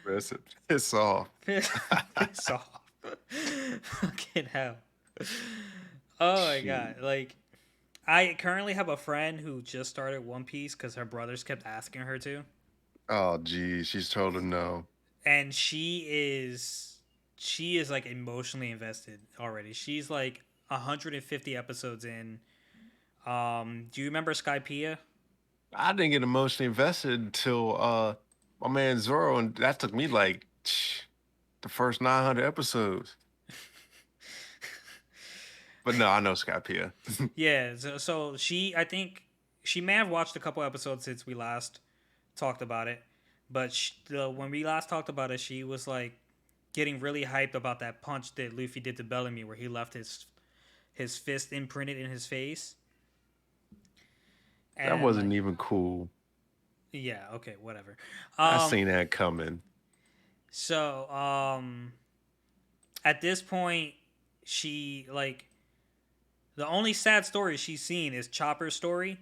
It's, it's off. Piss off. Fucking hell. Oh my Shoot. god. Like, I currently have a friend who just started One Piece because her brothers kept asking her to. Oh, geez, she's told him no. And she is like emotionally invested already. She's like 150 episodes in. Do you remember Skypiea? I didn't get emotionally invested until my man Zoro, and that took me like the first 900 episodes. But no, I know Skypiea. Yeah, so she, I think she may have watched a couple episodes since we last talked about it, but when we last talked about it, she was like getting really hyped about that punch that Luffy did to Bellamy, where he left his fist imprinted in his face, That and like, wasn't even cool. yeah, okay, whatever. I Um, seen that coming. so at this point, she like the only sad story she's seen is Chopper's story.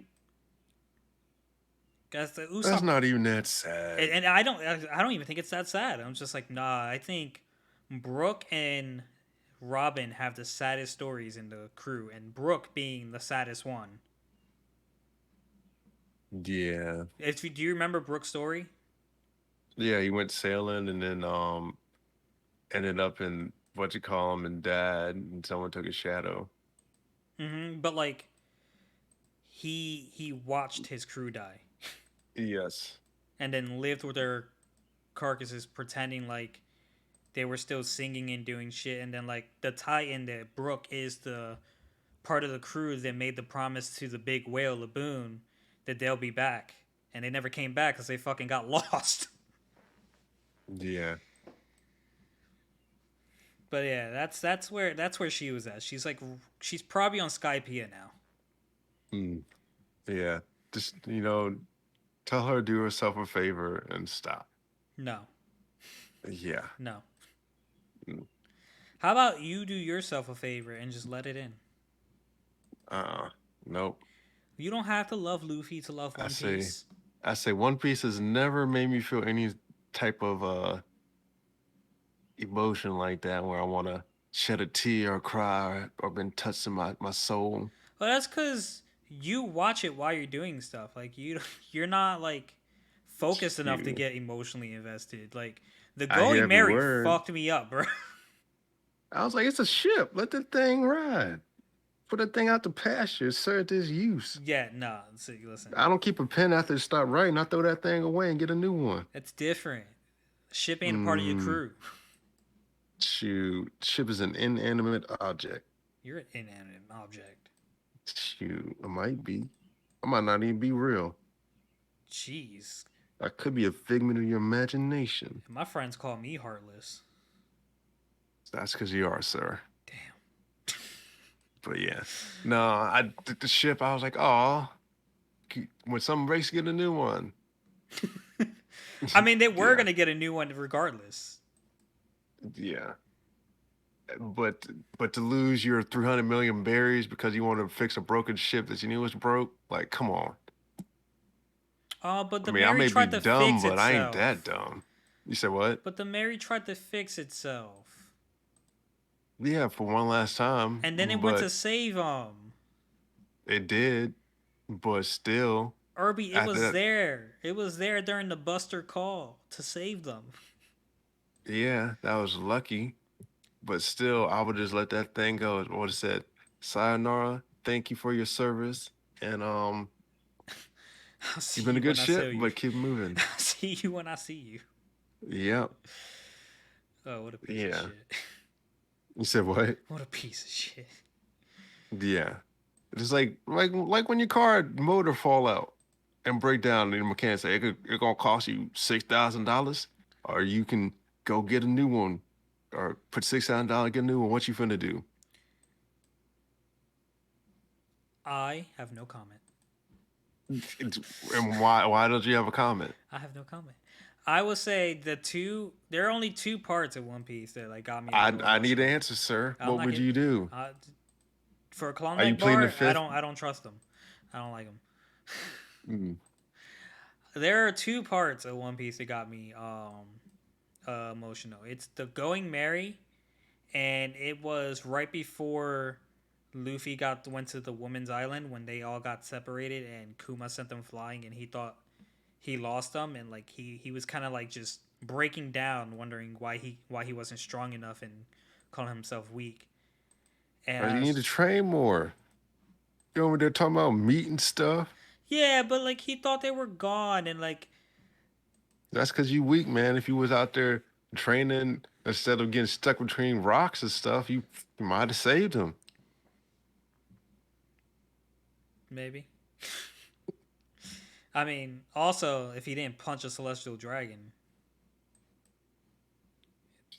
Cause the That's Usopp, not even that sad. and I don't even think it's that sad. I'm just like, nah. I think Brooke and Robin have the saddest stories in the crew, and Brooke being the saddest one. Yeah. Do you remember Brooke's story? Yeah, he went sailing and then ended up in what you call him and dad and someone took his shadow. But like he watched his crew die, Yes. and then lived with their carcasses, pretending like they were still singing and doing shit. And then like the tie-in that Brooke is the part of the crew that made the promise to the big whale Laboon that they'll be back, and they never came back because they fucking got lost. Yeah. But yeah, that's where she was at. She's probably on Skypiea now. Mm, yeah. Just, tell her to do herself a favor and stop. No, Yeah. no. Mm, How about you do yourself a favor and just let it in? Uh, nope. You don't have to love Luffy to love I One say Piece. I say One Piece has never made me feel any type of emotion like that where I want to shed a tear or cry or been touched in my soul. Well, that's because you watch it while you're doing stuff. Like you're not like focused enough to Shoot. get emotionally invested. Like the I hear Going every Merry word. fucked me up, bro. I was like, it's a ship. Let the thing ride. Put the thing out to pasture. Serve its use. Yeah, no. See, listen, I don't keep a pen after it stop writing. I throw that thing away and get a new one. that's different. Ship ain't a part of your Mm, crew. shoot. Ship is an inanimate object. You're an inanimate object. Shoot. It might be. I might not even be real. Jeez, I could be a figment of your imagination. my friends call me heartless. That's because you are, sir. Damn. But yeah. No, I did the ship. I was like, oh, when some race get a new one. I mean, they were Yeah. gonna get a new one regardless. Yeah. But to lose your 300 million berries because you want to fix a broken ship that you knew was broke, like, come on. But I the mean, I Mary may be tried to dumb, fix but I ain't that itself. dumb. You said what? But the Mary tried to fix itself, Yeah, for one last time, and then it went to but save him. it did. But still, Irby, it after was that, there. It was there during the Buster call to save them. yeah, that was lucky. But still, I would just let that thing go. What it said, sayonara, thank you for your service, and I'll see you've been a you good when I ship, see you. but keep moving. I'll see you when I see you. Yep. Oh, what a piece of Yeah. shit. You said what? What a piece of shit. Yeah. It's like when your car motor fall out and break down, and the mechanic say it gonna cost you $6,000, or you can go get a new one, or put $6,000 get a new one. What you finna do? I have no comment. And why don't you have a comment? I have no comment. I will say there are only two parts of One Piece that like got me a little I need an emotional. answer, sir. I'm What not would getting you do? uh, for a Are you Klondike pleading the bar. I fifth? don't trust them. I don't like them. Mm, There are two parts of One Piece that got me emotional. It's the Going Merry, and it was right before Luffy went to the Woman's Island when they all got separated, and Kuma sent them flying, and he thought he lost them, and like he was kind of like just breaking down, wondering why he wasn't strong enough and calling himself weak. And or you need to train more. You over there talking about meat and stuff? Yeah, but like he thought they were gone, and like That's because you weak, man. If you was out there training instead of getting stuck between rocks and stuff, you might have saved him. maybe. I mean, also if he didn't punch a celestial dragon,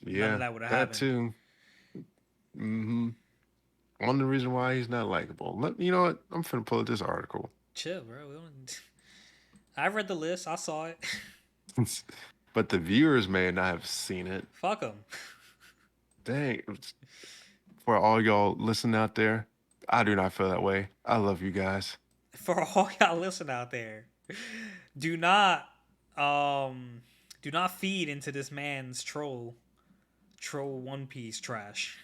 none of Yeah, that would have that happened. too. Mm-hmm. One of the reason why he's not likable. You know what? I'm finna pull up this article. Chill, bro. I read the list. I saw it. But the viewers may not have seen it. Fuck him. Dang. For all y'all listening out there, I do not feel that way. I love you guys. For all y'all listen out there, do not um do not feed into this man's troll One Piece trash.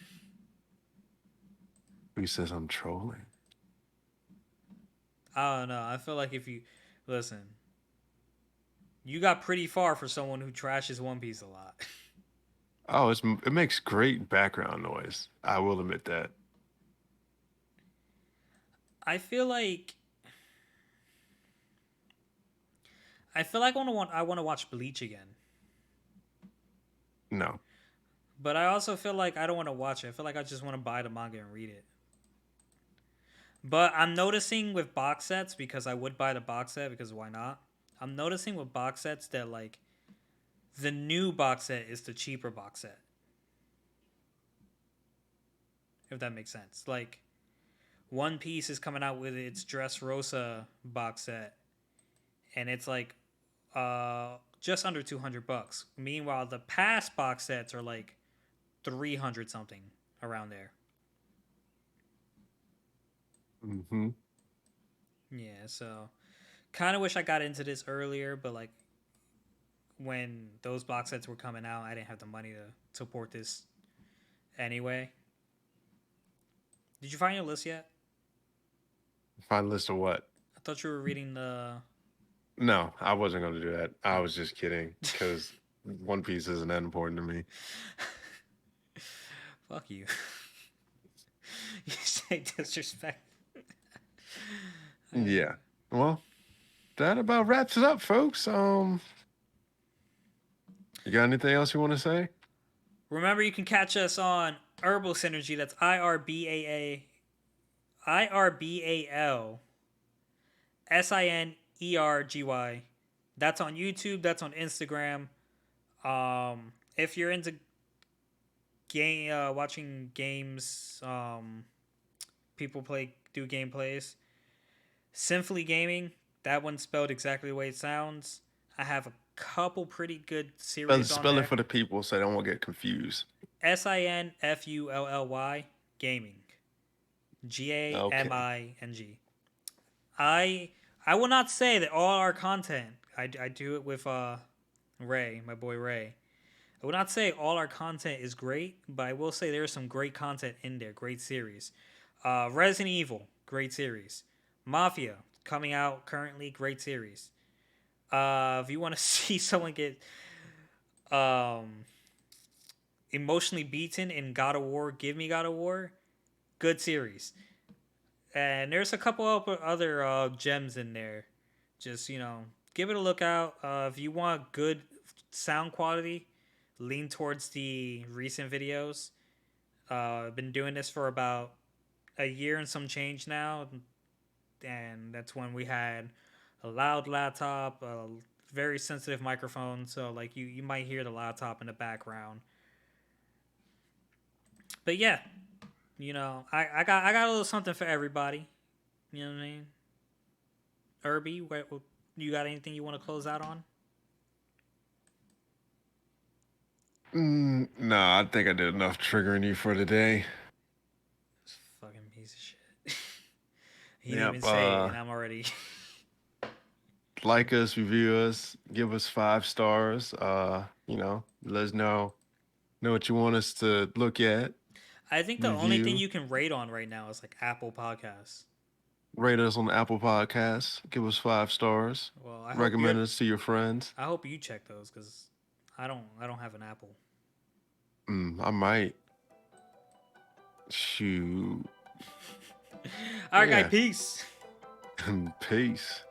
Who says I'm trolling? I don't know. I feel like if you listen, you got pretty far for someone who trashes One Piece a lot. Oh, it makes great background noise. I will admit that. I feel like I want to watch Bleach again. No. But I also feel like I don't want to watch it. I feel like I just want to buy the manga and read it. But I'm noticing with box sets, because I would buy the box set because why not? I'm noticing with box sets that like the new box set is the cheaper box set. If that makes sense. Like One Piece is coming out with its Dressrosa box set and it's like just under $200. Meanwhile, the past box sets are like 300 something around there. Mm-hmm. Yeah, so kind of wish I got into this earlier, but like when those box sets were coming out, I didn't have the money to support this anyway. Did you find your list yet? Find a list of what? I thought you were reading the. No, I wasn't going to do that. I Oh. was just kidding because One Piece isn't that important to me. Fuck you. You say disrespect. Yeah. Well, that about wraps it up, folks. You got anything else you want to say? Remember, you can catch us on Herbal Synergy. That's IRBALSINERGY. That's on YouTube. That's on Instagram. If you're into watching games, people do gameplays. Sinfully Gaming. That one's spelled exactly the way it sounds. I have a couple pretty good series on Spell it there. for the people so they don't get confused. SINFULLY Gaming. Okay. GAMING. I I will not say that all our content. I do it with Ray, my boy Ray. I will not say all our content is great, but I will say there's some great content in there. Great series. Resident Evil, great series. Mafia, coming out currently, great series. If you want to see someone get um, emotionally beaten in God of War, Give Me God of War, good series. And there's a couple of other gems in there. Just give it a look out. If you want good sound quality, lean towards the recent videos. I've been doing this for about a year and some change now, and that's when we had a loud laptop, a very sensitive microphone. So like you might hear the laptop in the background. But yeah, I got a little something for everybody. You know what I mean? Irby, you got anything you want to close out on? No, I think I did enough triggering you for today. This fucking piece of shit. He didn't even Yep. say it, and I'm already. Like us, review us, give us 5 stars. Let us know what you want us to look at, I think the only thing review. you can rate on right now is like Apple Podcasts. Rate us on the Apple Podcasts. Give us 5 stars. Well, Recommend us to your friends. I hope you check those because I don't have an Apple. I might. Shoot. All right, guy. Yeah. Peace. Peace.